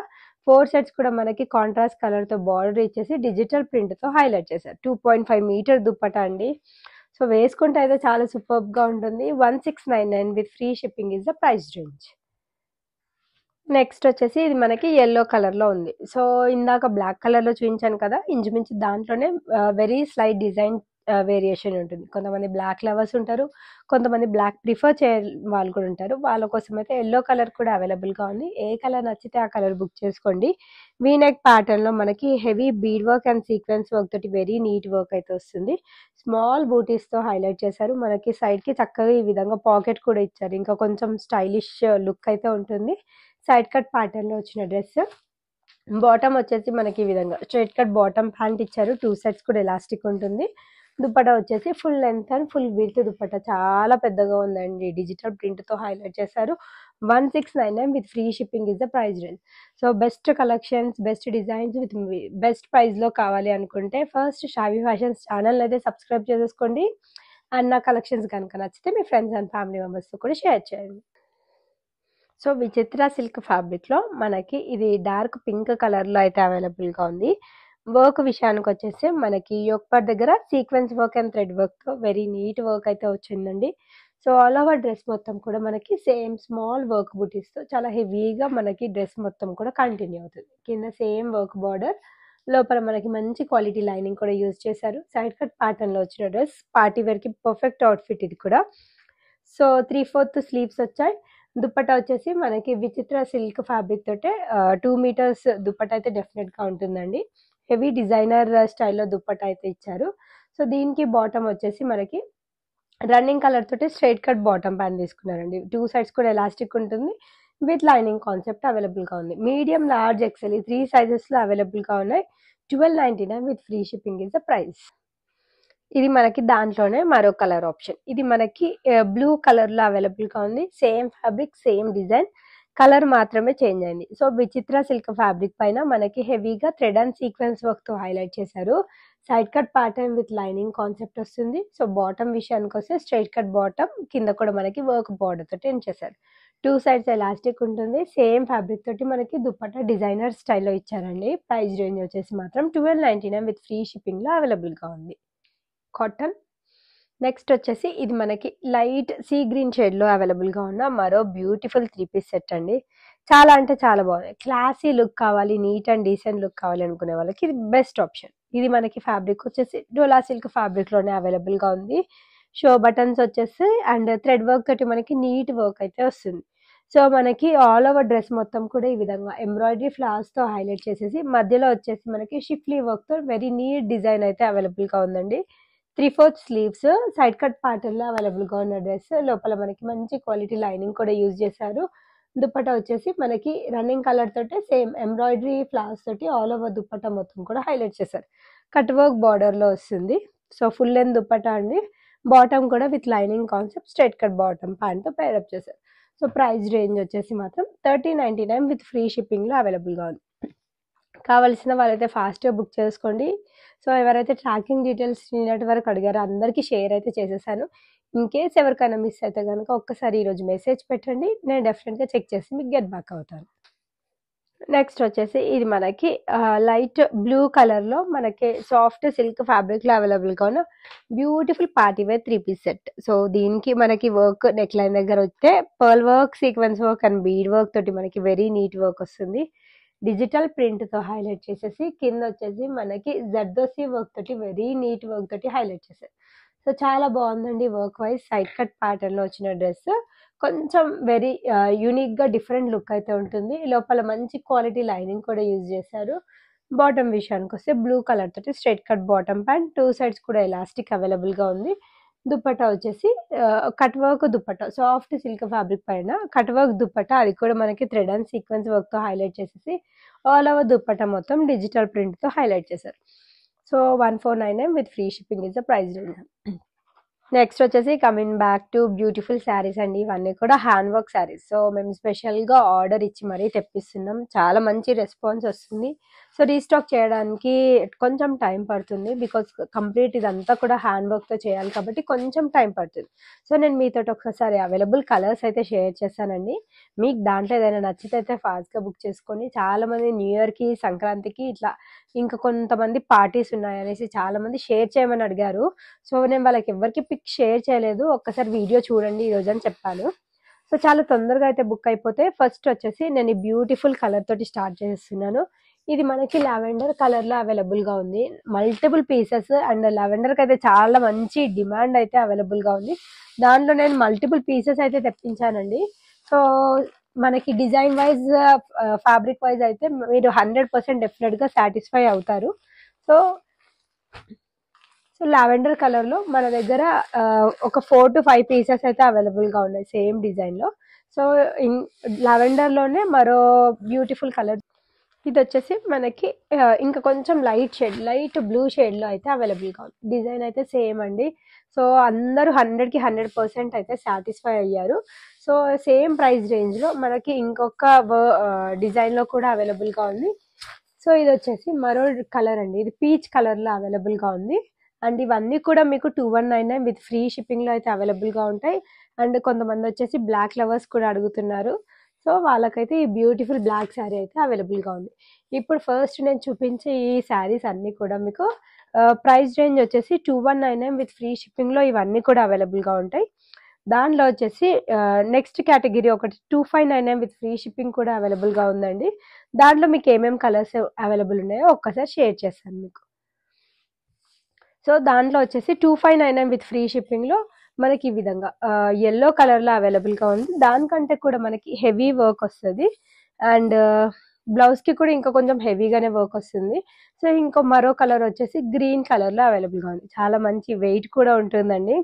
4 sets కూడా మనకి కాంట్రాస్ట్ కలర్‌తో బార్డర్ ఇచ్చేసి డిజిటల్ ప్రింట్‌తో హైలైట్ చేశారు. 2.5 మీటర్ దుపట్టా అండి. సో వేసుకుంటే అయితే చాలా సూపర్బ్‌గా ఉంటుంది. 1699 with free shipping is the price range. Next వచ్చేసి ఇది మనకి యెల్లో కలర్‌లో ఉంది. సో ఇందాక బ్లాక్ కలర్‌లో చూయించాను కదా! ఇంచుమించు దాంట్లోనే వెరీ స్లైట్ డిజైన్ వేరియేషన్ ఉంటుంది. కొంతమంది బ్లాక్ లవర్స్ ఉంటారు. కొంతమంది బ్లాక్ ప్రిఫర్ చేయని వాళ్ళు కూడా ఉంటారు. వాళ్ళ కోసమైతే యెల్లో కలర్ కూడా అవైలబుల్‌గా ఉంది. ఏ కలర్ నచ్చితే ఆ కలర్ బుక్ చేసుకోండి. వీ నెక్ ప్యాటర్న్‌లో మనకి heavy bead work and sequence work తోటి వెరీ నీట్ వర్క్ అయితే వస్తుంది. స్మాల్ బూటీస్‌తో హైలైట్ చేశారు. మనకి సైడ్‌కి చక్కగా ఈ విధంగా పాకెట్ కూడా ఇచ్చారు. ఇంకా కొంచెం స్టైలిష్ లుక్ అయితే ఉంటుంది. సైడ్ కట్ ప్యాటర్న్‌లో వచ్చిన డ్రెస్. బాటమ్ వచ్చేసి మనకి ఈ విధంగా స్ట్రెయిట్ కట్ బాటమ్ ప్యాంట్ ఇచ్చారు. 2 సెట్స్ కూడా ఎలాస్టిక్ ఉంటుంది. దుపట్టా వచ్చేసి full length and full width dupatta చాలా పెద్దగా ఉందండి. డిజిటల్ ప్రింట్‌తో హైలైట్ చేశారు. 1699 with free shipping is the price range. So best collections, best designs with best ప్రైస్‌లో కావాలి అనుకుంటే ఫస్ట్ షావీ ఫ్యాషన్స్ ఛానల్‌ని అయితే సబ్స్క్రైబ్ చేసేసుకోండి. అండ్ నా కలెక్షన్స్ గనుక నచ్చితే మీ ఫ్రెండ్స్ అండ్ ఫ్యామిలీ మెంబర్స్‌తో కూడా షేర్ చేయండి. సో విచిత్ర సిల్క్ ఫ్యాబ్రిక్‌లో మనకి ఇది డార్క్ పింక్ కలర్‌లో అయితే అవైలబుల్‌గా ఉంది. వర్క్ విషయానికి వచ్చేసి మనకి యోక్ పార్ట్ దగ్గర సీక్వెన్స్ వర్క్ అండ్ థ్రెడ్ వర్క్‌తో వెరీ నీట్ వర్క్ అయితే వచ్చిందండి. సో ఆల్ ఓవర్ డ్రెస్ మొత్తం కూడా మనకి సేమ్ స్మాల్ వర్క్ బూటీస్‌తో చాలా హెవీగా మనకి డ్రెస్ మొత్తం కూడా కంటిన్యూ అవుతుంది. కింద సేమ్ వర్క్ బార్డర్, లోపల మనకి మంచి క్వాలిటీ లైనింగ్ కూడా యూజ్ చేశారు. సైడ్ కట్ ప్యాటర్న్‌లో వచ్చిన డ్రెస్ పార్టీ వేర్‌కి పర్ఫెక్ట్ అవుట్‌ఫిట్ ఇది కూడా. సో 3/4 స్లీవ్స్ వచ్చాయి. దుపట్టా వచ్చేసి మనకి విచిత్ర సిల్క్ ఫ్యాబ్రిక్ తోటే 2 మీటర్స్ దుపట్టా అయితే డెఫినెట్‌గా ఉంటుందండి. హెవీ డిజైనర్ స్టైల్‌లో దుపట్టా అయితే ఇచ్చారు. సో దీనికి బాటమ్ వచ్చేసి మనకి రన్నింగ్ కలర్ తోటి స్ట్రెయిట్ కట్ బాటమ్ ప్యాంట్ తీసుకున్నారండి. 2 సైడ్స్ కూడా ఎలాస్టిక్ ఉంటుంది. విత్ లైనింగ్ కాన్సెప్ట్ అవైలబుల్‌గా ఉంది. మీడియం, లార్జ్, ఎక్సెల్ ఈ 3 సైజెస్‌లో అవైలబుల్‌గా ఉన్నాయి. 1299 with free shipping is the price. ఇది మనకి దాంట్లోనే మరో కలర్ ఆప్షన్. ఇది మనకి బ్లూ కలర్‌లో అవైలబుల్‌గా ఉంది. Same fabric, same design. Colour మాత్రమే చేంజ్ అయింది. సో విచిత్ర సిల్క్ ఫ్యాబ్రిక్ పైన మనకి హెవీగా థ్రెడ్ అండ్ సీక్వెన్స్ వర్క్‌తో హైలైట్ చేశారు. Side cut pattern with lining concept వస్తుంది. సో బాటమ్ విషయానికొస్తే స్ట్రెయిట్ కట్ బాటమ్, కింద కూడా మనకి వర్క్ బార్డర్ తోటి ఎండ్ చేశారు. 2 సైడ్స్ ఎలాస్టిక్ ఉంటుంది. సేమ్ ఫ్యాబ్రిక్ తోటి మనకి దుపట్టా డిజైనర్ స్టైల్‌లో ఇచ్చారండి. ప్రైస్ రేంజ్ వచ్చేసి మాత్రం 1299 విత్ ఫ్రీ షిప్పింగ్‌లో అవైలబుల్‌గా ఉంది. కాటన్. నెక్స్ట్ వచ్చేసి ఇది మనకి లైట్ సీ గ్రీన్ షేడ్‌లో అవైలబుల్‌గా ఉన్న మరో బ్యూటిఫుల్ 3 పీస్ సెట్ అండి. చాలా అంటే చాలా బాగుంది. క్లాసీ లుక్ కావాలి, నీట్ అండ్ డీసెంట్ లుక్ కావాలి అనుకునే వాళ్ళకి ఇది బెస్ట్ ఆప్షన్. ఇది మనకి ఫ్యాబ్రిక్ వచ్చేసి డోలా సిల్క్ ఫ్యాబ్రిక్‌లోనే అవైలబుల్‌గా ఉంది. షో బటన్స్ వచ్చేసి అండ్ థ్రెడ్ వర్క్ తోటి మనకి నీట్ వర్క్ అయితే వస్తుంది. సో మనకి ఆల్ ఓవర్ డ్రెస్ మొత్తం కూడా ఈ విధంగా ఎంబ్రాయిడరీ ఫ్లవర్స్‌తో హైలైట్ చేసేసి మధ్యలో వచ్చేసి మనకి షిఫ్లీ వర్క్‌తో వెరీ నీట్ డిజైన్ అయితే అవైలబుల్‌గా ఉందండి. 3/4 స్లీవ్స్, సైడ్ కట్ ప్యాటర్న్‌లో అవైలబుల్‌గా ఉన్న డ్రెస్. లోపల మనకి మంచి క్వాలిటీ లైనింగ్ కూడా యూజ్ చేశారు. దుపట్టా వచ్చేసి మనకి రన్నింగ్ కలర్ తోటే సేమ్ ఎంబ్రాయిడరీ ఫ్లవర్స్ తోటి ఆల్ ఓవర్ దుపట్టా మొత్తం కూడా హైలైట్ చేశారు. కట్ వర్క్ బార్డర్‌లో వస్తుంది. సో ఫుల్ లెంత్ దుపట్టా అండి. బాటమ్ కూడా with lining concept straight cut bottom ప్యాంట్‌తో పేర్ అప్ చేశారు. సో ప్రైస్ రేంజ్ వచ్చేసి మాత్రం 1399 విత్ ఫ్రీ షిప్పింగ్‌లో అవైలబుల్‌గా ఉంది. కావాల్సిన వాళ్ళైతే ఫాస్ట్‌గా బుక్ చేసుకోండి. సో ఎవరైతే ట్రాకింగ్ డీటెయిల్స్ నిన్నటి వరకు అడిగారో అందరికీ షేర్ అయితే చేసేసాను. ఇన్ కేస్ ఎవరికైనా మిస్ అయితే గనుక ఒక్కసారి ఈరోజు మెసేజ్ పెట్టండి. నేను డెఫినెట్‌గా చెక్ చేసి మీకు గెట్ బ్యాక్ అవుతాను. నెక్స్ట్ వచ్చేసి ఇది మనకి లైట్ బ్లూ కలర్‌లో మనకి సాఫ్ట్ సిల్క్ ఫ్యాబ్రిక్‌లో అవైలబుల్‌గా ఉన్న beautiful party wear 3 piece set. So దీనికి మనకి వర్క్ నెక్ లైన్ దగ్గర వస్తే pearl work, sequence work and bead work తోటి మనకి వెరీ నీట్ వర్క్ వస్తుంది. డిజిటల్ ప్రింట్‌తో హైలైట్ చేసేసి కింద వచ్చేసి మనకి జర్దోసి వర్క్ తోటి వెరీ నీట్ వర్క్ తోటి హైలైట్ చేశారు. సో చాలా బాగుందండి వర్క్ వైస్. సైడ్ కట్ ప్యాటర్న్‌లో వచ్చిన డ్రెస్ కొంచెం వెరీ యూనిక్‌గా డిఫరెంట్ లుక్ అయితే ఉంటుంది. లోపల మంచి క్వాలిటీ లైనింగ్ కూడా యూజ్ చేశారు. బాటమ్ విషయానికొస్తే బ్లూ కలర్ తోటి straight cut bottom pant, 2 sides కూడా ఎలాస్టిక్ అవైలబుల్‌గా ఉంది. దుపట్టా వచ్చేసి cut work dupatta, soft silk fabric పైన కట్ వర్క్ దుపట్టా, అది కూడా మనకి థ్రెడ్ అండ్ సీక్వెన్స్ వర్క్‌తో హైలైట్ చేసేసి ఆల్ ఓవర్ దుపట్టా మొత్తం డిజిటల్ ప్రింట్‌తో హైలైట్ చేశారు. So 1499 with free shipping is the price range. Next వచ్చేసి coming back to beautiful saris అండి. ఇవన్నీ కూడా హ్యాండ్ వర్క్ శారీస్. సో మేము స్పెషల్‌గా ఆర్డర్ ఇచ్చి మరీ తెప్పిస్తున్నాం. చాలా మంచి రెస్పాన్స్ వస్తుంది. సో రీస్టాక్ చేయడానికి కొంచెం టైం పడుతుంది. బికాజ్ కంప్లీట్ ఇదంతా కూడా హ్యాండ్ వర్క్‌తో చేయాలి కాబట్టి కొంచెం టైం పడుతుంది. సో నేను మీతోటి ఒకసారి అవైలబుల్ కలర్స్ అయితే షేర్ చేశానండి. మీకు దాంట్లో ఏదైనా నచ్చితే అయితే ఫాస్ట్‌గా బుక్ చేసుకొని, చాలామంది న్యూ ఇయర్‌కి, సంక్రాంతికి ఇట్లా ఇంకా కొంతమంది పార్టీస్ ఉన్నాయనేసి చాలామంది షేర్ చేయమని అడిగారు. సో నేను వాళ్ళకి ఎవ్వరికీ పిక్ షేర్ చేయలేదు. ఒక్కసారి వీడియో చూడండి ఈరోజు అని చెప్పాను. సో చాలా తొందరగా అయితే బుక్ అయిపోతే ఫస్ట్ వచ్చేసి నేను ఈ బ్యూటిఫుల్ కలర్ తోటి స్టార్ట్ చేస్తున్నాను. ఇది మనకి లావెండర్ కలర్‌లో అవైలబుల్‌గా ఉంది. మల్టిపుల్ పీసెస్ అండ్ లావెండర్‌కి అయితే చాలా మంచి డిమాండ్ అయితే అవైలబుల్‌గా ఉంది. దాంట్లో నేను మల్టిపుల్ పీసెస్ అయితే తెప్పించానండి. సో మనకి డిజైన్ వైజ్ ఫ్యాబ్రిక్ వైజ్ అయితే మీరు 100% డెఫినెట్‌గా సాటిస్ఫై అవుతారు. సో సో లావెండర్ కలర్‌లో మన దగ్గర ఒక 4-5 పీసెస్ అయితే అవైలబుల్‌గా ఉన్నాయి సేమ్ డిజైన్‌లో. సో ఇన్ లావెండర్‌లోనే మరో బ్యూటిఫుల్ కలర్ ఇదొచ్చేసి మనకి ఇంకా కొంచెం లైట్ బ్లూ షేడ్‌లో అయితే అవైలబుల్‌గా ఉంది. డిజైన్ అయితే సేమ్ అండి. సో అందరూ 100కి 100% అయితే సాటిస్ఫై అయ్యారు. సో సేమ్ ప్రైస్ రేంజ్‌లో మనకి ఇంకొక డిజైన్‌లో కూడా అవైలబుల్‌గా ఉంది. సో ఇదొచ్చేసి మరో కలర్ అండి. ఇది పీచ్ కలర్‌లో అవైలబుల్‌గా ఉంది. అండ్ ఇవన్నీ కూడా మీకు 2199 విత్ ఫ్రీ షిప్పింగ్‌లో అయితే అవైలబుల్‌గా ఉంటాయి. అండ్ కొంతమందొచ్చేసి బ్లాక్ లవర్స్ కూడా అడుగుతున్నారు. సో వాళ్ళకైతే ఈ బ్యూటిఫుల్ బ్లాక్ శారీ అయితే అవైలబుల్‌గా ఉంది. ఇప్పుడు ఫస్ట్ నేను చూపించే ఈ శారీస్ అన్నీ కూడా మీకు ప్రైస్ రేంజ్ వచ్చేసి 2199 విత్ ఫ్రీ షిప్పింగ్‌లో ఇవన్నీ కూడా అవైలబుల్‌గా ఉంటాయి. దానిలో వచ్చేసి నెక్స్ట్ కేటగిరీ ఒకటి 2599 విత్ ఫ్రీ షిప్పింగ్ కూడా అవైలబుల్‌గా ఉందండి. దాంట్లో మీకు ఏమేం కలర్స్ అవైలబుల్ ఉన్నాయో ఒక్కసారి షేర్ చేస్తాను మీకు. సో దాంట్లో వచ్చేసి 2599 విత్ ఫ్రీ షిప్పింగ్‌లో మనకి ఈ విధంగా యెల్లో కలర్‌లో అవైలబుల్‌గా ఉంది. దానికంటే కూడా మనకి హెవీ వర్క్ వస్తది. అండ్ బ్లౌజ్‌కి కూడా ఇంకా కొంచెం హెవీగానే వర్క్ వస్తుంది. సో ఇంకో మరో కలర్ వచ్చేసి గ్రీన్ కలర్‌లో అవైలబుల్‌గా ఉంది. చాలా మంచి వెయిట్ కూడా ఉంటుందండి.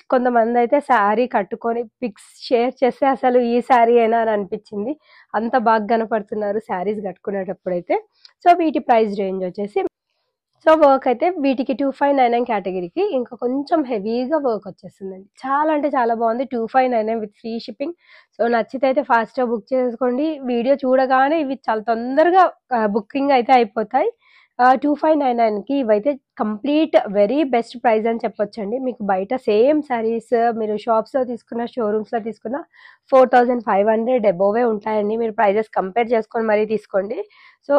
కొంతమందయితే శారీ కట్టుకొని పిక్స్ షేర్ చేస్తే అసలు ఈ శారీయేనా అని అనిపించింది. అంత బాగా కనపడుతున్నారు శారీస్ కట్టుకునేటప్పుడైతే. సో వీటి ప్రైస్ రేంజ్ వచ్చేసి సో వర్క్ అయితే వీటికి 2599 కేటగిరీకి ఇంకా కొంచెం హెవీగా వర్క్ వచ్చేస్తుందండి. చాలా అంటే చాలా బాగుంది. 2599 విత్ ఫ్రీ షిప్పింగ్. సో నచ్చితే అయితే ఫాస్ట్‌గా బుక్ చేసుకోండి. వీడియో చూడగానే ఇవి చాలా తొందరగా బుకింగ్ అయితే అయిపోతాయి. 2599కి ఇవైతే కంప్లీట్ వెరీ బెస్ట్ ప్రైస్ అని చెప్పొచ్చండి. మీకు బయట సేమ్ శారీస్ మీరు షాప్స్‌లో తీసుకున్న, షోరూమ్స్‌లో తీసుకున్న 4500 అబోవే ఉంటాయండి. మీరు ప్రైజెస్ కంపేర్ చేసుకొని మరీ తీసుకోండి. సో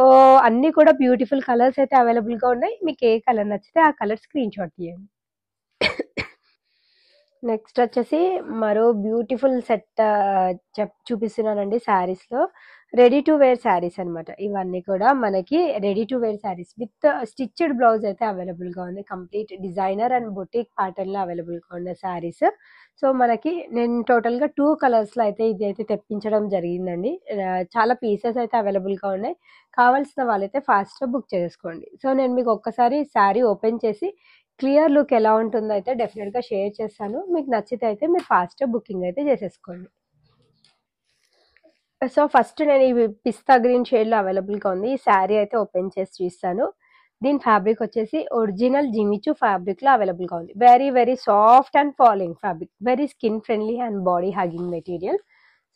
అన్నీ కూడా బ్యూటిఫుల్ కలర్స్ అయితే అవైలబుల్‌గా ఉన్నాయి. మీకు ఏ కలర్ నచ్చితే ఆ కలర్ స్క్రీన్ షాట్ తీయండి. నెక్స్ట్ వచ్చేసి మరో బ్యూటిఫుల్ సెట్ చూపిస్తున్నానండి శారీస్‌లో. రెడీ టు వేర్ శారీస్ అనమాట. ఇవన్నీ కూడా మనకి ready to wear saris with stitched blouse అయితే అవైలబుల్‌గా ఉంది. కంప్లీట్ డిజైనర్ అండ్ బొటిక్ ప్యాటర్న్‌లో అవైలబుల్‌గా ఉన్న శారీస్. సో మనకి నేను టోటల్‌గా 2 కలర్స్‌లో అయితే ఇదైతే తెప్పించడం జరిగిందండి. చాలా పీసెస్ అయితే అవైలబుల్‌గా ఉన్నాయి. కావాల్సిన వాళ్ళైతే ఫాస్ట్‌గా బుక్ చేసుకోండి. సో నేను మీకు ఒక్కసారి శారీ ఓపెన్ చేసి క్లియర్ లుక్ ఎలా ఉంటుందో అయితే డెఫినెట్‌గా షేర్ చేస్తాను. మీకు నచ్చితే అయితే మీరు ఫాస్ట్‌గా బుకింగ్ అయితే చేసేసుకోండి. సో ఫస్ట్ నేను ఇవి పిస్తా గ్రీన్ షేడ్‌లో అవైలబుల్‌గా ఉంది. ఈ శారీ అయితే ఓపెన్ చేసి చూపిస్తాను. దీని ఫ్యాబ్రిక్ వచ్చేసి ఒరిజినల్ జిమిచూ ఫ్యాబ్రిక్‌లో అవైలబుల్‌గా ఉంది. Very very soft and falling fabric. Very skin friendly and body hugging material.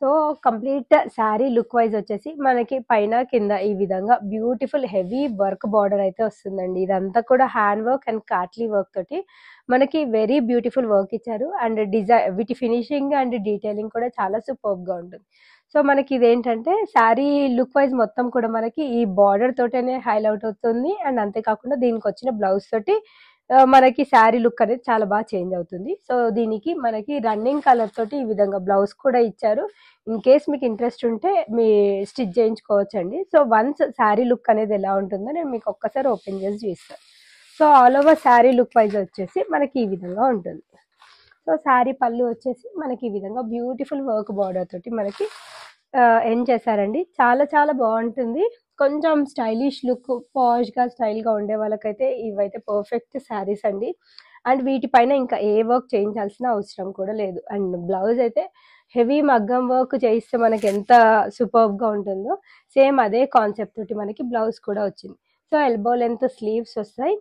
So complete sari look wise వచ్చేసి మనకి పైన కింద ఈ విధంగా బ్యూటిఫుల్ హెవీ వర్క్ బార్డర్ అయితే వస్తుందండి. ఇదంతా కూడా హ్యాండ్ వర్క్ అండ్ కాట్లీ వర్క్ తోటి మనకి వెరీ బ్యూటిఫుల్ వర్క్ ఇచ్చారు. అండ్ వీటి ఫినిషింగ్ అండ్ డీటెయిలింగ్ కూడా చాలా సూపర్బ్‌గా ఉంటుంది. సో మనకి ఇదేంటంటే శారీ లుక్ వైజ్ మొత్తం కూడా మనకి ఈ బార్డర్ తోటనే హైలైట్ అవుతుంది. అండ్ అంతేకాకుండా దీనికి వచ్చిన బ్లౌజ్ తోటి మనకి శారీ లుక్ అనేది చాలా బాగా చేంజ్ అవుతుంది. సో దీనికి మనకి రన్నింగ్ కలర్ తోటి ఈ విధంగా బ్లౌజ్ కూడా ఇచ్చారు. ఇన్ కేస్ మీకు ఇంట్రెస్ట్ ఉంటే మీ స్టిచ్ చేయించుకోవచ్చండి. సో వన్స్ శారీ లుక్ అనేది ఎలా ఉంటుందో నేను మీకు ఒక్కసారి ఓపెన్ చేసి చూపిస్తాను. So all over sari look wise వచ్చేసి మనకి ఈ విధంగా ఉంటుంది. సో శారీ పళ్ళు వచ్చేసి మనకి ఈ విధంగా బ్యూటిఫుల్ వర్క్ బార్డర్ తోటి మనకి ఎండ్ చేశారండి. చాలా చాలా బాగుంటుంది. కొంచెం స్టైలిష్ లుక్ పాష్‌గా స్టైల్‌గా ఉండే వాళ్ళకైతే ఇవైతే పర్ఫెక్ట్ శారీస్ అండి. అండ్ వీటిపైన ఇంకా ఏ వర్క్ చేయించాల్సిన అవసరం కూడా లేదు. అండ్ బ్లౌజ్ అయితే హెవీ మగ్గం వర్క్ చేయిస్తే మనకి ఎంత సూపర్బ్‌గా ఉంటుందో సేమ్ అదే కాన్సెప్ట్ తోటి మనకి బ్లౌజ్ కూడా వచ్చింది. సో ఎల్బో లెంత్ స్లీవ్స్ వస్తాయి.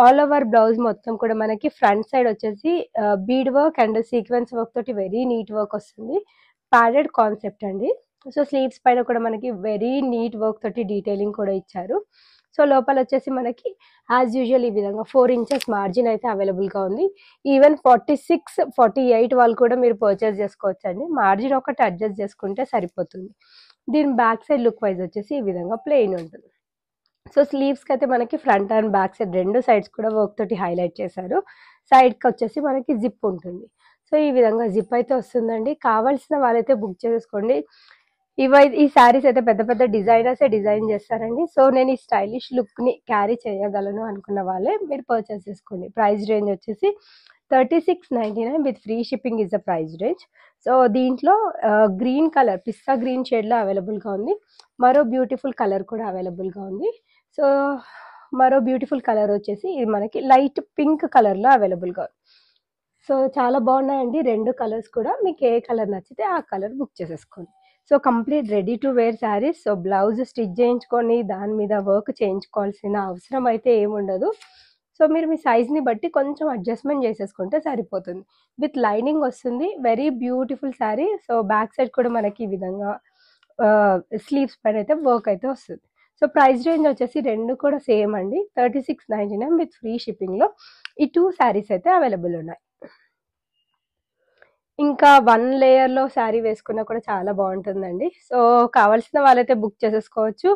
ఆల్ ఓవర్ బ్లౌజ్ మొత్తం కూడా మనకి ఫ్రంట్ సైడ్ వచ్చేసి bead work and sequence work తోటి వెరీ నీట్ వర్క్ వస్తుంది. ప్యాడెడ్ కాన్సెప్ట్ అండి. సో స్లీవ్స్ పైన కూడా మనకి వెరీ నీట్ వర్క్ తోటి డీటెయిలింగ్ కూడా ఇచ్చారు. సో లోపల వచ్చేసి మనకి యాజ్ యూజువల్ ఈ విధంగా 4 ఇంచెస్ మార్జిన్ అయితే అవైలబుల్గా ఉంది. ఈవెన్ 46, 48 వాళ్ళు కూడా మీరు పర్చేస్ చేసుకోవచ్చండి. మార్జిన్ ఒకటి అడ్జస్ట్ చేసుకుంటే సరిపోతుంది. దీని బ్యాక్ సైడ్ లుక్ వైజ్ వచ్చేసి ఈ విధంగా ప్లెయిన్ ఉంటుంది. సో స్లీవ్స్కి అయితే మనకి ఫ్రంట్ అండ్ బ్యాక్ సైడ్ రెండు సైడ్స్ కూడా వర్క్ తోటి హైలైట్ చేశారు. సైడ్కి వచ్చేసి మనకి జిప్ ఉంటుంది. సో ఈ విధంగా జిప్ అయితే వస్తుందండి. కావాల్సిన వాళ్ళైతే బుక్ చేసుకోండి. ఈ శారీస్ అయితే పెద్ద పెద్ద డిజైనర్సే డిజైన్ చేస్తారండి. సో నేను ఈ స్టైలిష్ లుక్ని క్యారీ చేయగలను అనుకున్న వాళ్ళే మీరు పర్చేస్ చేసుకోండి. ప్రైస్ రేంజ్ వచ్చేసి 36.99 with free shipping is the price range. So దీంట్లో గ్రీన్ కలర్, పిస్తా గ్రీన్ షేడ్లో అవైలబుల్గా ఉంది. మరో బ్యూటిఫుల్ కలర్ కూడా అవైలబుల్గా ఉంది. సో మరో బ్యూటిఫుల్ కలర్ వచ్చేసి ఇది మనకి లైట్ పింక్ కలర్లో అవైలబుల్గా ఉంది. సో చాలా బాగున్నాయండి రెండు కలర్స్ కూడా. మీకు ఏ కలర్ నచ్చితే ఆ కలర్ బుక్ చేసేసుకోండి. So complete ready to wear saris. So blouse stitch చేయించుకొని దాని మీద వర్క్ చేయించుకోవాల్సిన అవసరం అయితే ఏముండదు. సో మీరు మీ సైజ్ని బట్టి కొంచెం అడ్జస్ట్మెంట్ చేసేసుకుంటే సరిపోతుంది. విత్ లైనింగ్ వస్తుంది. Very beautiful sari. So back side కూడా మనకి ఈ విధంగా స్లీవ్స్ పైన అయితే వర్క్ అయితే వస్తుంది. సో ప్రైస్ రేంజ్ వచ్చేసి రెండు కూడా సేమ్ అండి. 36.99 విత్ ఫ్రీ షిప్పింగ్లో ఈ 2 శారీస్ అయితే అవైలబుల్ ఉన్నాయి. ఇంకా 1 లేయర్లో శారీ వేసుకున్నా కూడా చాలా బాగుంటుందండి. సో కావాల్సిన వాళ్ళైతే బుక్ చేసేసుకోవచ్చు.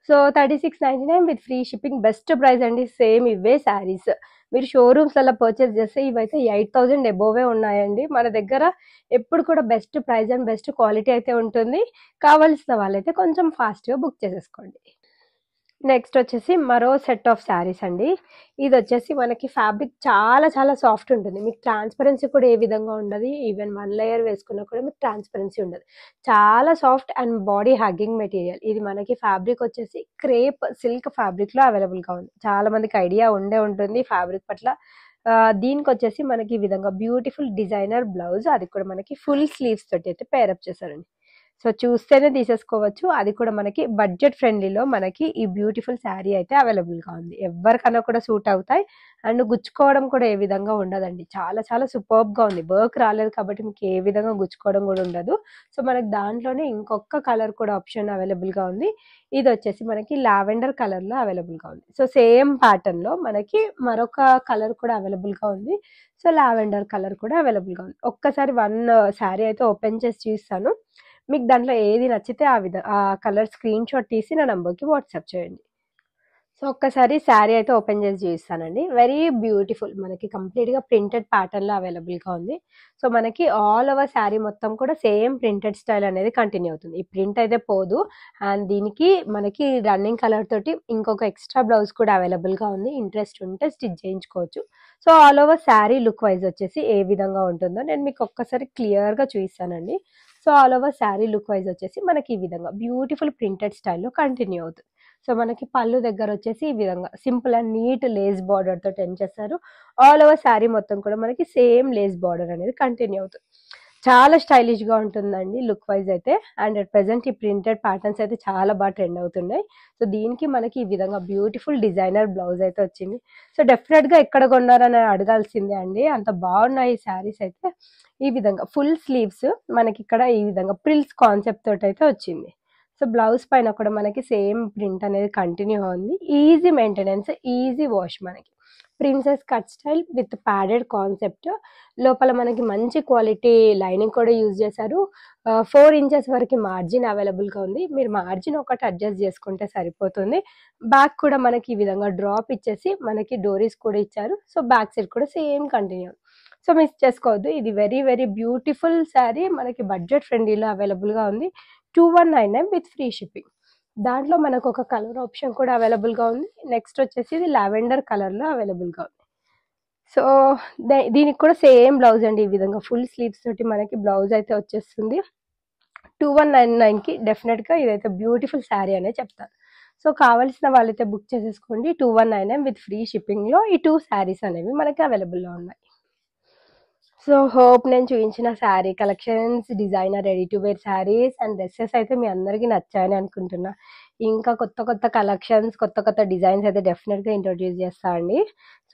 So 36.99 with free shipping best price అండి. సేమ్ ఇవే శారీస్ మీరు షోరూమ్స్లలో పర్చేస్ చేస్తే ఇవైతే 8,000 అబోవే ఉన్నాయండి. మన దగ్గర ఎప్పుడు కూడా best price and best quality అయితే ఉంటుంది. కావాల్సిన వాళ్ళైతే కొంచెం ఫాస్ట్గా బుక్ చేసేసుకోండి. నెక్స్ట్ వచ్చేసి మరో సెట్ ఆఫ్ శారీస్ అండి. ఇది వచ్చేసి మనకి ఫ్యాబ్రిక్ చాలా చాలా సాఫ్ట్ ఉంటుంది. మీకు ట్రాన్స్పరెన్సీ కూడా ఏ విధంగా ఉండదు. ఈవెన్ 1 లేయర్ వేసుకున్నా కూడా మీకు ట్రాన్స్పరెన్సీ ఉండదు. చాలా soft and body hugging material. ఇది మనకి ఫ్యాబ్రిక్ వచ్చేసి క్రేప్ సిల్క్ ఫ్యాబ్రిక్లో అవైలబుల్గా ఉంది. చాలా మందికి ఐడియా ఉండే ఉంటుంది ఫ్యాబ్రిక్ పట్ల. దీనికి వచ్చేసి మనకి ఈ విధంగా బ్యూటిఫుల్ డిజైనర్ బ్లౌజ్, అది కూడా మనకి ఫుల్ స్లీవ్స్ తోటి అయితే పేరప్ చేశారండి. సో చూస్తేనే తీసేసుకోవచ్చు. అది కూడా మనకి బడ్జెట్ ఫ్రెండ్లీలో మనకి ఈ బ్యూటిఫుల్ శారీ అయితే అవైలబుల్గా ఉంది. ఎవరికన్నా కూడా సూట్ అవుతాయి. అండ్ గుచ్చుకోవడం కూడా ఏ విధంగా ఉండదండి. చాలా చాలా సూపర్బ్గా ఉంది. వర్క్ రాలేదు కాబట్టి మీకు ఏ విధంగా గుచ్చుకోవడం కూడా ఉండదు. సో మనకి దాంట్లోనే ఇంకొక కలర్ కూడా ఆప్షన్ అవైలబుల్గా ఉంది. ఇది వచ్చేసి మనకి లావెండర్ కలర్లో అవైలబుల్గా ఉంది. సో సేమ్ ప్యాటర్న్లో మనకి మరొక కలర్ కూడా అవైలబుల్గా ఉంది. సో లావెండర్ కలర్ కూడా అవైలబుల్గా ఉంది. ఒక్కసారి 1 శారీ అయితే ఓపెన్ చేసి చూస్తాను. మీకు దాంట్లో ఏది నచ్చితే ఆ కలర్ స్క్రీన్ షాట్ తీసి నా నంబర్కి వాట్సాప్ చేయండి. సో ఒక్కసారి శారీ అయితే ఓపెన్ చేసి చూపిస్తానండి. వెరీ బ్యూటిఫుల్, మనకి కంప్లీట్గా ప్రింటెడ్ ప్యాటర్న్లో అవైలబుల్గా ఉంది. సో మనకి ఆల్ ఓవర్ శారీ మొత్తం కూడా సేమ్ ప్రింటెడ్ స్టైల్ అనేది కంటిన్యూ అవుతుంది. ఈ ప్రింట్ అయితే పోదు. అండ్ దీనికి మనకి రన్నింగ్ కలర్ తోటి ఇంకొక ఎక్స్ట్రా బ్లౌజ్ కూడా అవైలబుల్గా ఉంది. ఇంట్రెస్ట్ ఉంటే స్టిచ్ చేయించుకోవచ్చు. So all over sari look wise వచ్చేసి ఏ విధంగా ఉంటుందో నేను మీకు ఒక్కసారి క్లియర్గా చూపిస్తానండి. So all over sari look wise వచ్చేసి మనకి ఈ విధంగా బ్యూటిఫుల్ ప్రింటెడ్ స్టైల్లో కంటిన్యూ అవుతుంది. సో మనకి పళ్ళు దగ్గర వచ్చేసి ఈ విధంగా simple and neat lace border తో టెన్ చేస్తారు. ఆల్ ఓవర్ శారీ మొత్తం కూడా మనకి సేమ్ లేస్ బార్డర్ అనేది కంటిన్యూ అవుతుంది. చాలా స్టైలిష్ గా ఉంటుందండి లుక్ వైజ్ అయితే. అండ్ అట్ ప్రెసెంట్ ఈ ప్రింటెడ్ ప్యాటర్న్స్ అయితే చాలా బాగా ట్రెండ్ అవుతున్నాయి. సో దీనికి మనకి ఈ విధంగా బ్యూటిఫుల్ డిజైనర్ బ్లౌజ్ అయితే వచ్చింది. సో డెఫినెట్ గా ఎక్కడ కొన్నారని అడగాల్సిందే అండి, అంత బాగున్నాయి ఈ శారీస్ అయితే. ఈ విధంగా ఫుల్ స్లీవ్స్ మనకి ఇక్కడ ఈ విధంగా ప్రిల్స్ కాన్సెప్ట్ తోటి అయితే వచ్చింది. సో బ్లౌజ్ పైన కూడా మనకి సేమ్ ప్రింట్ అనేది కంటిన్యూ ఉంది. Easy maintenance, easy wash. మనకి princess cut style with padded concept. లోపల మనకి మంచి క్వాలిటీ లైనింగ్ కూడా యూజ్ చేశారు. 4 ఇంచెస్ వరకు మార్జిన్ అవైలబుల్గా ఉంది. మీరు మార్జిన్ ఒకటి అడ్జస్ట్ చేసుకుంటే సరిపోతుంది. బ్యాక్ కూడా మనకి ఈ విధంగా డ్రాప్ ఇచ్చేసి మనకి డోరీస్ కూడా ఇచ్చారు. సో బ్యాక్ సైడ్ కూడా సేమ్ కంటిన్యూ. సో మిస్ చేసుకోవద్దు. ఇది వెరీ వెరీ బ్యూటిఫుల్ శారీ. మనకి బడ్జెట్ ఫ్రెండ్లీలో అవైలబుల్గా ఉంది. 2199 విత్ ఫ్రీ షిప్పింగ్. దాంట్లో మనకు ఒక కలర్ ఆప్షన్ కూడా అవైలబుల్గా ఉంది. నెక్స్ట్ వచ్చేసి ఇది లావెండర్ కలర్లో అవైలబుల్గా ఉంది. సో దీనికి కూడా సేమ్ బ్లౌజ్ అండి. ఈ విధంగా ఫుల్ స్లీవ్స్ తోటి మనకి బ్లౌజ్ అయితే వచ్చేస్తుంది. 2199కి డెఫినెట్గా ఇదైతే బ్యూటిఫుల్ శారీ అనే చెప్తాను. సో కావాల్సిన వాళ్ళైతే బుక్ చేసేసుకోండి. 2199 విత్ ఫ్రీ షిప్పింగ్లో ఈ 2 శారీస్ అనేవి మనకి అవైలబుల్లో ఉన్నాయి. సో హోప్ నేను చూపించిన sari collections, designer ready to wear saris and dresses అయితే మీ అందరికీ నచ్చాయని అనుకుంటున్నా. ఇంకా కొత్త కొత్త కలెక్షన్స్, కొత్త కొత్త డిజైన్స్ అయితే డెఫినిట్‌గా ఇంట్రొడ్యూస్ చేస్తా అండి.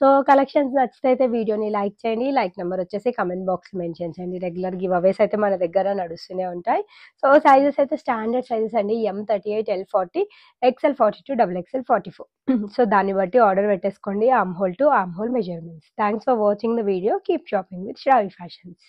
సో, కలెక్షన్స్ నచ్చితే అయితే వీడియోని లైక్ చేయండి. లైక్ నంబర్ వచ్చేసి కామెంట్ బాక్స్‌లో మెన్షన్ చేయండి. రెగ్యులర్ గివ్ అవేస్ అయితే మన దగ్గర నడుస్తూనే ఉంటాయి. సో, సైజెస్ అయితే స్టాండర్డ్ సైజెస్ అండి. M38, L40, XL 42, XXL 44. So, దాన్ని బట్టి ఆర్డర్ పెట్టేసుకోండి. Arm hole to arm hole measurements. Thanks for watching the video. Keep shopping with Shravya fashions.